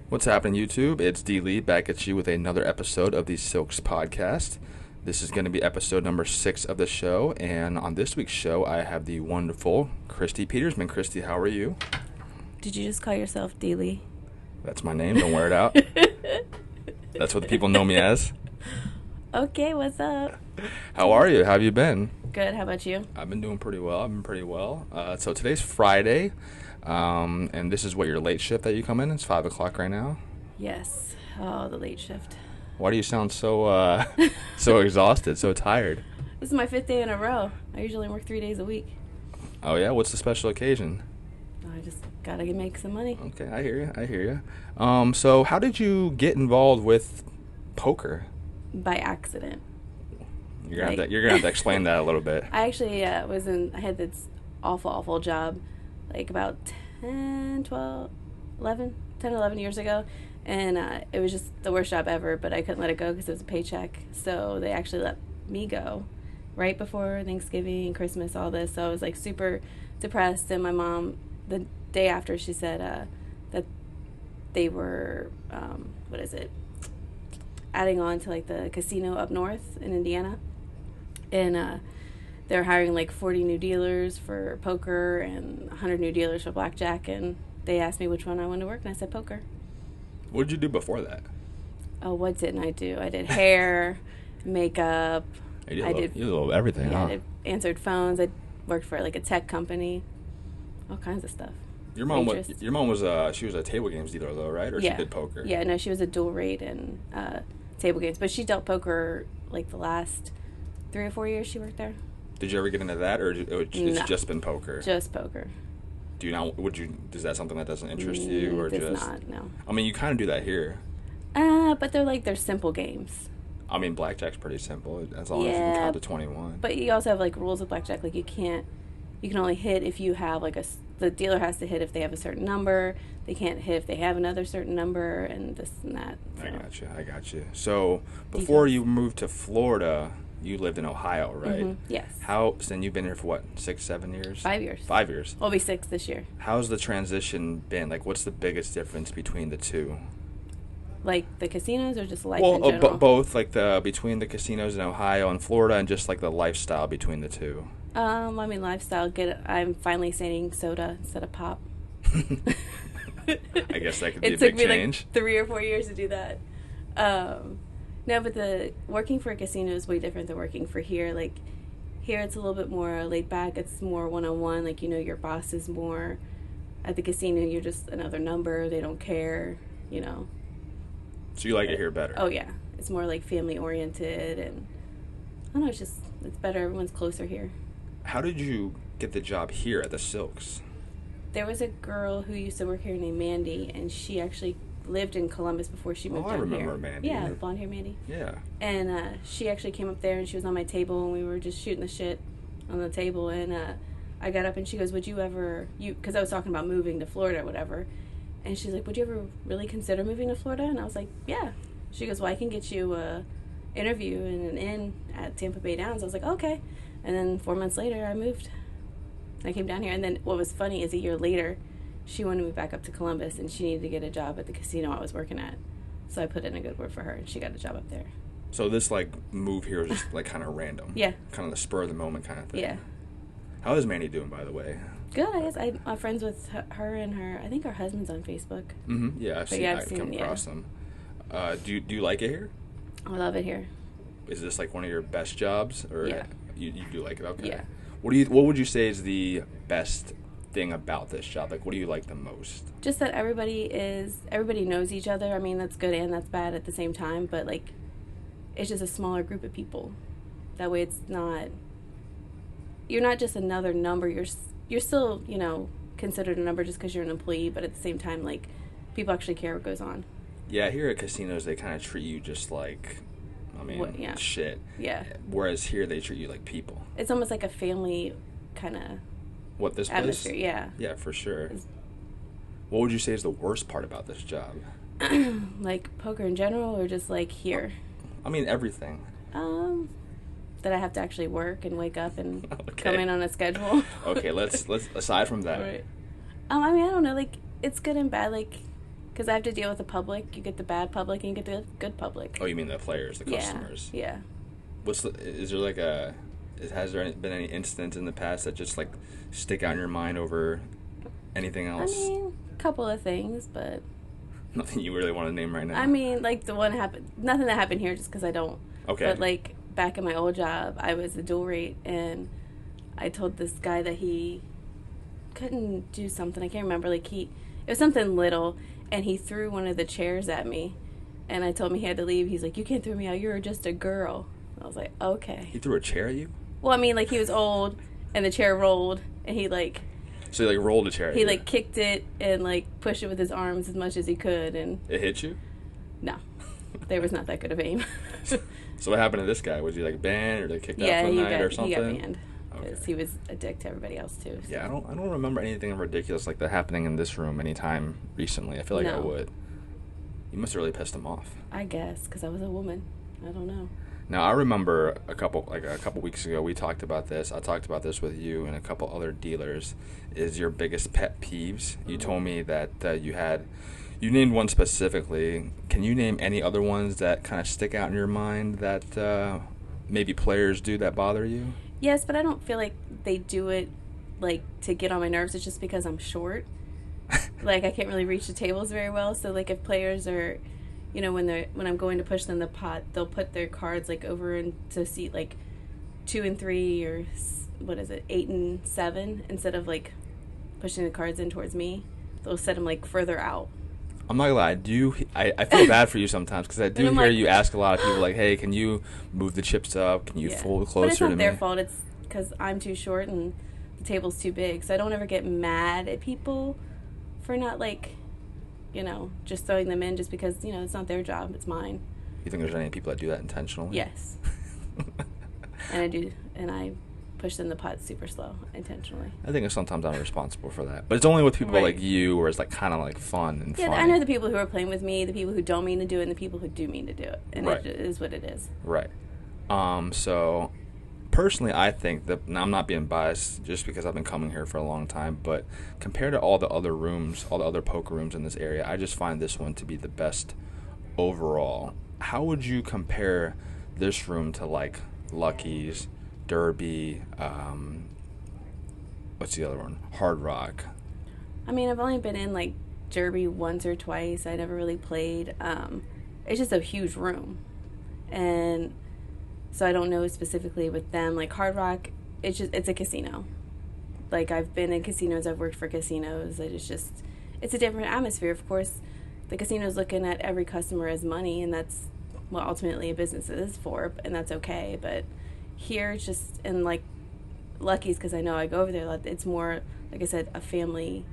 What's happening, YouTube? It's D. Lee back at you with another episode of the Silks podcast. This is going to be episode number 6 of the show, and on this week's show, I have the wonderful Christy Petersman. Christy, how are you? Did you just call yourself D. Lee? That's my name. Don't wear it out. That's what the people know me as. Okay, what's up? How are you? How have you been? Good. How about you? I've been doing pretty well. So today's Friday, and this is what your late shift that you come in. It's 5 o'clock right now. Yes. Oh, the late shift. Why do you sound so so exhausted, so tired? This is my 5th day in a row. I usually work 3 days a week. Oh yeah, what's the special occasion? I just gotta make some money. Okay, I hear you. So how did you get involved with poker? By accident. You're gonna have to explain that a little bit. I actually I had this awful job like about 10, 11 years ago. And it was just the worst job ever, but I couldn't let it go because it was a paycheck. So they actually let me go right before Thanksgiving, Christmas, all this. So I was like super depressed. And my mom, the day after, she said that they were, adding on to like the casino up north in Indiana. And they're hiring like 40 new dealers for poker and 100 new dealers for blackjack. And they asked me which one I wanted to work, and I said poker. What did you do before that? Oh, what didn't I do? I did hair, makeup. You did a little everything, huh? I answered phones. I worked for like a tech company, all kinds of stuff. Your mom was she was a table games dealer though, right? Or yeah. She did poker? Yeah, no, she was a dual rate in table games, but she dealt poker like the last 3 or 4 years she worked there. Did you ever get into that, or it's just been poker? Just poker. Do you now? Is that something that doesn't interest you, or does just not? No. I mean, you kind of do that here. But they're simple games. I mean, blackjack's pretty simple as long as you can count to 21. But you also have like rules of blackjack. Like you can only hit if you have like the dealer has to hit if they have a certain number. They can't hit if they have another certain number, and this and that. So. I got you. So before you moved to Florida, you lived in Ohio, right? Mm-hmm. Yes. Then you've been here for what, 6, 7 years? 5 years. 5 years. We'll be 6 this year. How's the transition been? Like, what's the biggest difference between the two? Like the casinos, or just life in general? Both. Like between the casinos in Ohio and Florida, and just like the lifestyle between the two. I mean, lifestyle. I'm finally saying soda instead of pop. I guess that could be a big change. It took me like 3 or 4 years to do that. No, but the working for a casino is way different than working for here. Like, here it's a little bit more laid back. It's more one-on-one. Like, your boss is more. At the casino, you're just another number. They don't care, So you like it here better? Oh, yeah. It's more, like, family-oriented. And, I don't know, it's better. Everyone's closer here. How did you get the job here at the Silks? There was a girl who used to work here named Mandy, and she actually lived in Columbus before she moved down here. I remember Mandy. Yeah, blonde hair Mandy. Yeah. And she actually came up there, and she was on my table, and we were just shooting the shit on the table. And I got up, and she goes, "Would you ever?" Because I was talking about moving to Florida or whatever. And she's like, "Would you ever really consider moving to Florida?" And I was like, "Yeah." She goes, "Well, I can get you a interview in an inn at Tampa Bay Downs." I was like, "Okay." And then 4 months later, I moved. I came down here, and then what was funny is a year later, she wanted to move back up to Columbus, and she needed to get a job at the casino I was working at. So I put in a good word for her, and she got a job up there. So this, move here was just, kind of random? Yeah. Kind of the spur of the moment kind of thing? Yeah. How is Mandy doing, by the way? Good, I guess. I'm friends with her and I think her husband's on Facebook. Mm-hmm. Yeah, I've come across them. Do you like it here? I love it here. Is this, one of your best jobs? Or yeah. You do like it? Okay. Yeah. What would you say is the best thing about this job? What do you like the most? Just that everybody knows each other. I mean, that's good and that's bad at the same time, but it's just a smaller group of people. That way you're not just another number. You're still, considered a number just because you're an employee, but at the same time, people actually care what goes on. Yeah, here at casinos, they kind of treat you just shit. Yeah. Whereas here, they treat you like people. It's almost like a family kind of this atmosphere, place? Yeah. Yeah, for sure. What would you say is the worst part about this job? Poker in general, or just here? I mean, everything. That I have to actually work and wake up and come in on a schedule. Okay, let's aside from that. Right. I mean, I don't know, it's good and bad, Because I have to deal with the public. You get the bad public and you get the good public. Oh, you mean the players, the customers? Yeah. Is there like has there been any incidents in the past that just like stick out in your mind over anything else? I mean, a couple of things, but nothing you really want to name right now. I mean, like the one happened. Nothing that happened here, just because I don't. Okay. But like back in my old job, I was a dual rate, and I told this guy that he couldn't do something. I can't remember. Like it was something little, and he threw one of the chairs at me, and I told him he had to leave. He's like, "You can't throw me out. You're just a girl." I was like, "Okay." He threw a chair at you? Well, I mean, like, he was old, and the chair rolled, and he, like... So he, like, rolled a chair at you? He, like, kicked it and, like, pushed it with his arms as much as he could, and... It hit you? No. There was not that good of aim. So what happened to this guy? Was he, like, banned or, like, kicked out for the night or something? Yeah, he got banned. Because he was a dick to everybody else, too. So. Yeah, I don't remember anything ridiculous like that happening in this room anytime recently. I feel like I would. You must have really pissed him off. I guess, because I was a woman. I don't know. Now, I remember a couple weeks ago, we talked about this. I talked about this with you and a couple other dealers. Is your biggest pet peeves? You told me that you named one specifically. Can you name any other ones that kind of stick out in your mind that maybe players do that bother you? Yes, but I don't feel like they do it, like, to get on my nerves. It's just because I'm short. Like, I can't really reach the tables very well. So, like, if players are... You know, when I'm going to push them the pot, they'll put their cards, like, over into seat, like, 2 and 3 or, 8 and 7, instead of, like, pushing the cards in towards me. They'll set them, like, further out. I'm not gonna lie. I feel bad for you sometimes because I do hear you ask a lot of people, like, hey, can you move the chips up? Can you fold closer to me? But it's not their fault. It's because I'm too short and the table's too big. So I don't ever get mad at people for not, like... You know, just throwing them in just because, you know, it's not their job, it's mine. You think there's any people that do that intentionally? Yes. And I do, and I push them the pot super slow, intentionally. I think sometimes I'm responsible for that. But it's only with people like you where it's like kind of like fun and funny. I know the people who are playing with me, the people who don't mean to do it, and the people who do mean to do it. And it is what it is. Right. So... Personally, I think that, now I'm not being biased just because I've been coming here for a long time, but compared to all the other rooms, all the other poker rooms in this area, I just find this one to be the best overall. How would you compare this room to, like, Lucky's, Derby, what's the other one? Hard Rock? I mean, I've only been in, like, Derby once or twice. I never really played. It's just a huge room. And... So I don't know specifically with them. Like Hard Rock, it's a casino. Like I've been in casinos, I've worked for casinos. It's a different atmosphere. Of course, the casino's looking at every customer as money, and that's what ultimately a business is for, and that's okay. But here, it's just in like Lucky's, because I know I go over there. It's more, like I said, a family.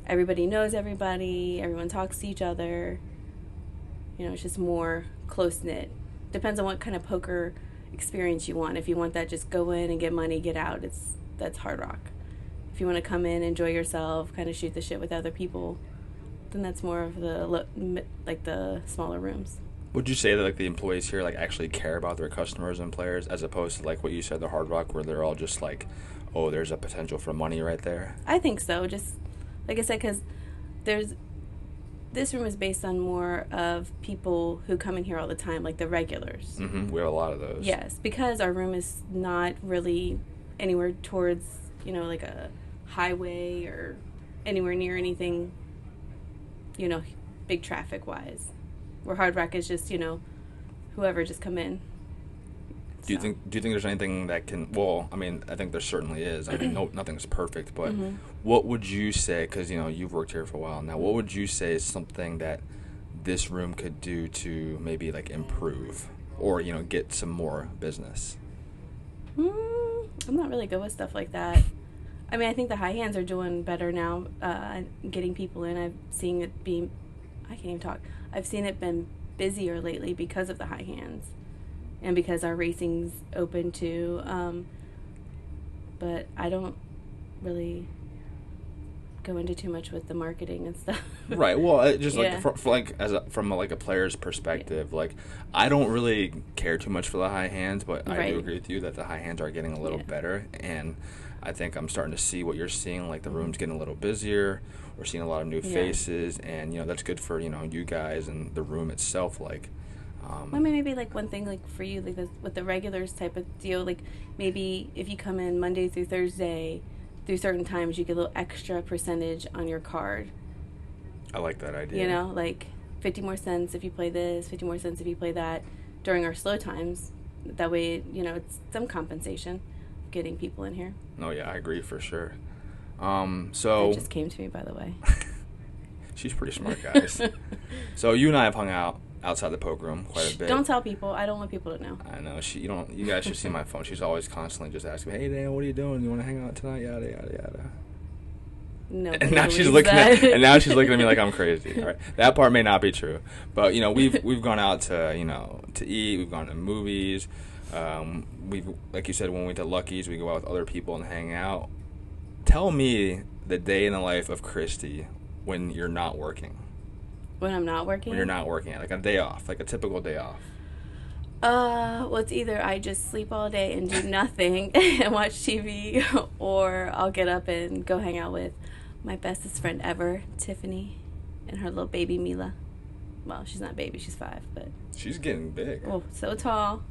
Everybody knows everybody. Everyone talks to each other. You know, it's just more close knit. Depends on what kind of poker experience you want. If you want that, just go in and get money, get out. That's Hard Rock. If you want to come in, enjoy yourself, kind of shoot the shit with other people, then that's more of the smaller rooms. Would you say that like the employees here like actually care about their customers and players, as opposed to like what you said, the Hard Rock, where they're all just like, oh, there's a potential for money right there? I think so. Just like I said, because this room is based on more of people who come in here all the time, like the regulars. Mm-hmm. We have a lot of those. Yes, because our room is not really anywhere towards, you know, like a highway or anywhere near anything, you know, big traffic-wise. Where Hard Rock is just, you know, whoever just come in. Do you think there's anything that can? Well, I mean, I think there certainly is. I mean, nothing's perfect, but what would you say? Because you know you've worked here for a while now. What would you say is something that this room could do to maybe like improve or you know get some more business? I'm not really good with stuff like that. I mean, I think the high hands are doing better now, getting people in. I've seen it be. I can't even talk. I've seen it been busier lately because of the high hands. And because our racing's open too, but I don't really go into too much with the marketing and stuff. Right. Well, just Yeah. like from a player's perspective, like I don't really care too much for the high hands, but I Right. do agree with you that the high hands are getting a little Yeah. better, and I think I'm starting to see what you're seeing. Like the room's getting a little busier. We're seeing a lot of new Yeah. faces, and that's good for you guys and the room itself. Like, Well, maybe like one thing like for you like with the regulars type of deal, like maybe if you come in Monday through Thursday through certain times, you get a little extra percentage on your card. I like that idea. Like 50 more cents if you play this, 50 more cents if you play that during our slow times. That way, it's some compensation getting people in here. No, yeah, I agree for sure. That So just came to me, by the way. she's pretty smart, guys. So you and I have hung out outside the poke room quite a bit. Don't tell people. I don't want people to know. I know you guys should see my phone. She's always constantly just asking me, "Hey Dan, what are you doing? You want to hang out tonight?" Yada yada yada. No. And now she's looking at me like I'm crazy. All right, that part may not be true, but we've gone out to to eat. We've gone to movies. We've, like you said, when we went to Lucky's, we go out with other people and hang out. Tell me the day in the life of Christy when you're not working. When I'm not working? When you're not working, like a day off, like a typical day off. Well, it's either I just sleep all day and do nothing and watch TV, or I'll get up and go hang out with my bestest friend ever, Tiffany, and her little baby Mila. Well, she's not a baby, she's 5, but She's getting big. oh, so tall.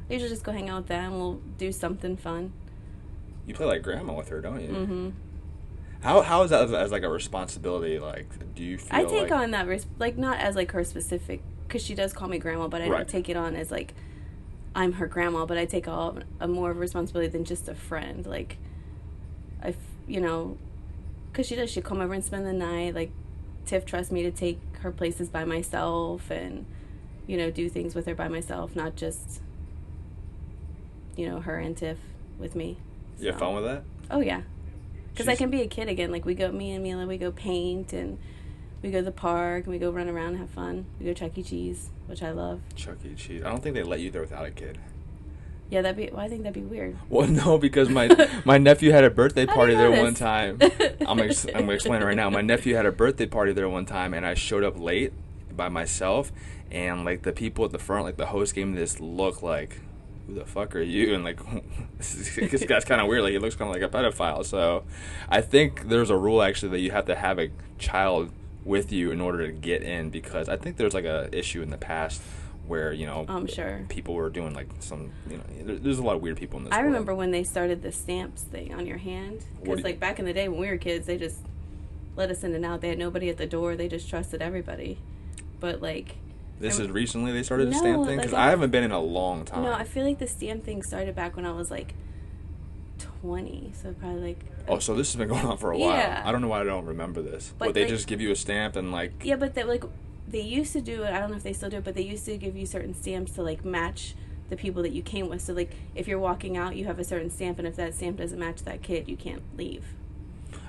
I usually just go hang out with them. We'll do something fun. You play like grandma with her, don't you? Mm-hmm. How is that as like a responsibility? Like, do you feel I take like on that like not as like her specific, because she does call me grandma, but I Right. don't take it on as like I'm her grandma, but I take a more of a responsibility than just a friend. Like, because she'll come over and spend the night. Like, Tiff trusts me to take her places by myself and, do things with her by myself, not just, her and Tiff with me. you have fun with that? Oh, yeah. Because I She's- can be a kid again. Like, me and Mila, we go paint, and we go to the park, and we go run around and have fun. We go Chuck E. Cheese, which I love. Chuck E. Cheese. I don't think they let you there without a kid. Yeah, I think that'd be weird. Well, no, because my nephew had a birthday How do party you know there this? one time. I'm gonna explain it right now. My nephew had a birthday party there one time, and I showed up late by myself, and like the people at the front, like the host, gave me this look like, "Who the fuck are you?" And like, this guy's kind of weird. Like he looks kind of like a pedophile. So, I think there's a rule actually that you have to have a child with you in order to get in, because I think there's like a issue in the past where I'm sure. people were doing like some there's a lot of weird people in this I world. remember when they started the stamps thing on your hand. What Because, do you- like, back in the day when we were kids, they just let us in and out. They had nobody at the door. They just trusted everybody. But, like... This is recently they started the No, stamp thing? Because like, I haven't been in a long time. No, I feel like the stamp thing started back when I was, like, 20. So, probably, like... Oh, so this has been going on for a while. Yeah. I don't know why I don't remember this. But But they like- just give you a stamp and like... Yeah, but, they used to do it. I don't know if they still do it, but they used to give you certain stamps to, like, match the people that you came with. So, like, if you're walking out, you have a certain stamp, and if that stamp doesn't match that kid, you can't leave.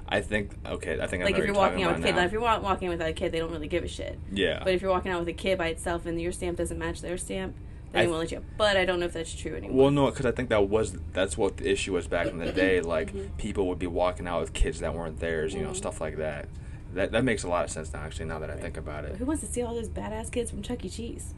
I think I know Like, what if you're you're talking walking out with about a kid, now. like, if you're walking without a kid, they don't really give a shit. Yeah. But if you're walking out with a kid by itself and your stamp doesn't match their stamp, then they won't let you. But I don't know if that's true anymore. Well, no, because I think that's what the issue was back in the day. Like, Mm-hmm. people would be walking out with kids that weren't theirs, stuff like that. That makes a lot of sense now, actually, now that I think about it. Who wants to see all those badass kids from Chuck E. Cheese?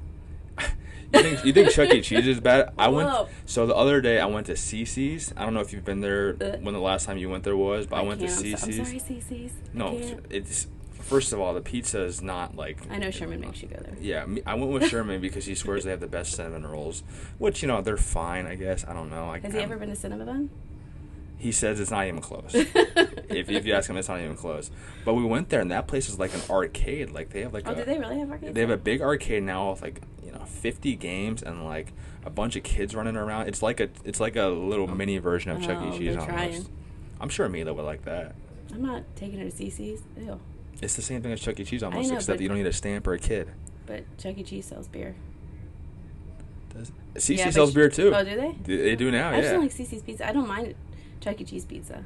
You think Chuck E. Cheese is bad? Whoa. So the other day I went to Cece's. I don't know if you've been there when the last time you went there was, but I went to can't. I'm Cece's. sorry, Cece's. No, I can't. it's first of all, the pizza is not like. I know Sherman makes you go there. Yeah, I went with Sherman because he swears they have the best cinnamon rolls, which they're fine, I guess. I don't know. Has he ever been to Cinnabon? He says it's not even close. if you ask him, it's not even close. But we went there, and that place is like an arcade. Like they have like Oh, do they really have arcades? They have a big arcade now with like 50 games and like a bunch of kids running around. It's like a little mini version of Chuck E. Cheese they're almost. trying. I'm sure Mila would like that. I'm not taking her to Cece's. Ew. It's the same thing as Chuck E. Cheese almost, know, except but- you don't need a stamp or a kid. But Chuck E. Cheese sells beer. Cece Yeah, but sells beer too. Oh, do they? They do now, I just yeah. don't like Cece's pizza. I don't mind Chuck E. Cheese pizza.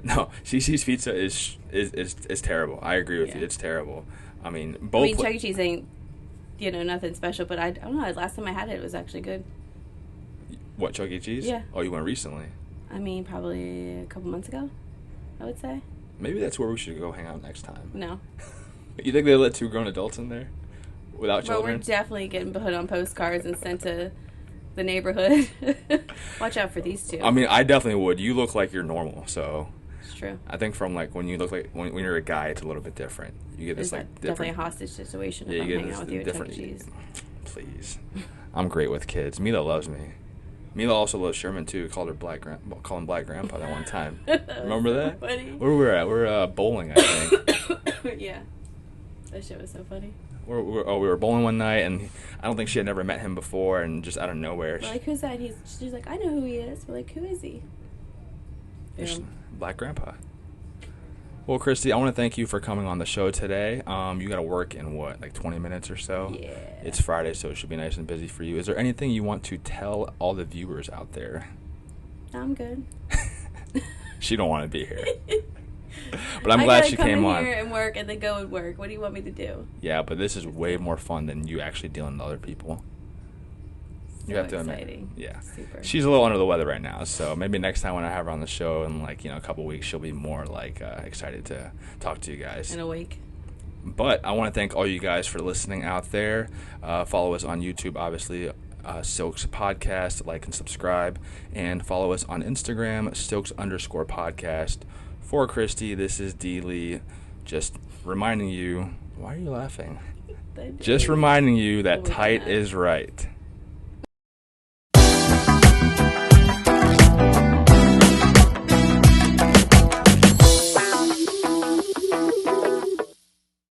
No, Cece's pizza is terrible. I agree with Yeah. you. It's terrible. I mean, Chuck E. Cheese ain't, nothing special, but I don't know. Last time I had it, it was actually good. What, Chuck E. Cheese? Yeah. Oh, you went recently. I mean, probably a couple months ago, I would say. Maybe that's where we should go hang out next time. No. You think they let 2 grown adults in there without Well, children? we're definitely getting put on postcards and sent to the neighborhood. Watch out for these 2. I mean, I definitely would. You look like you're normal, so It's true. I think from like when you look like when you're a guy, it's a little bit different. You get this There's like definitely different. a hostage situation Yeah, if I'm you get hanging this out with you at Chuck E. different. Cheese. Please, I'm great with kids. Mila loves me. Mila also loves Sherman too. Called him Black Grandpa that one time. Remember that? Funny. Where we were at? We're bowling, I think. Yeah. That shit was so funny. We were bowling one night, and I don't think she had never met him before, and just out of nowhere, We're like, who's that? She's like, I know who he is. We're like, who is he? Black Grandpa. Well, Christy, I want to thank you for coming on the show today. You got to work in what, like 20 minutes or so? Yeah. It's Friday, so it should be nice and busy for you. Is there anything you want to tell all the viewers out there? I'm good. She don't want to be here. But I'm glad she came on. I gotta come in here and work and then go and work. What do you want me to do? Yeah, but this is way more fun than you actually dealing with other people. You have to admit. Yeah. Super. She's a little under the weather right now, so maybe next time when I have her on the show in like, a couple weeks, she'll be more like excited to talk to you guys. In a week. But I want to thank all you guys for listening out there. Follow us on YouTube, obviously, Silks Podcast. Like and subscribe. And follow us on Instagram, Silks_podcast. For Christy, this is D. Lee. Just reminding you, why are you laughing? Just reminding you that tight is right.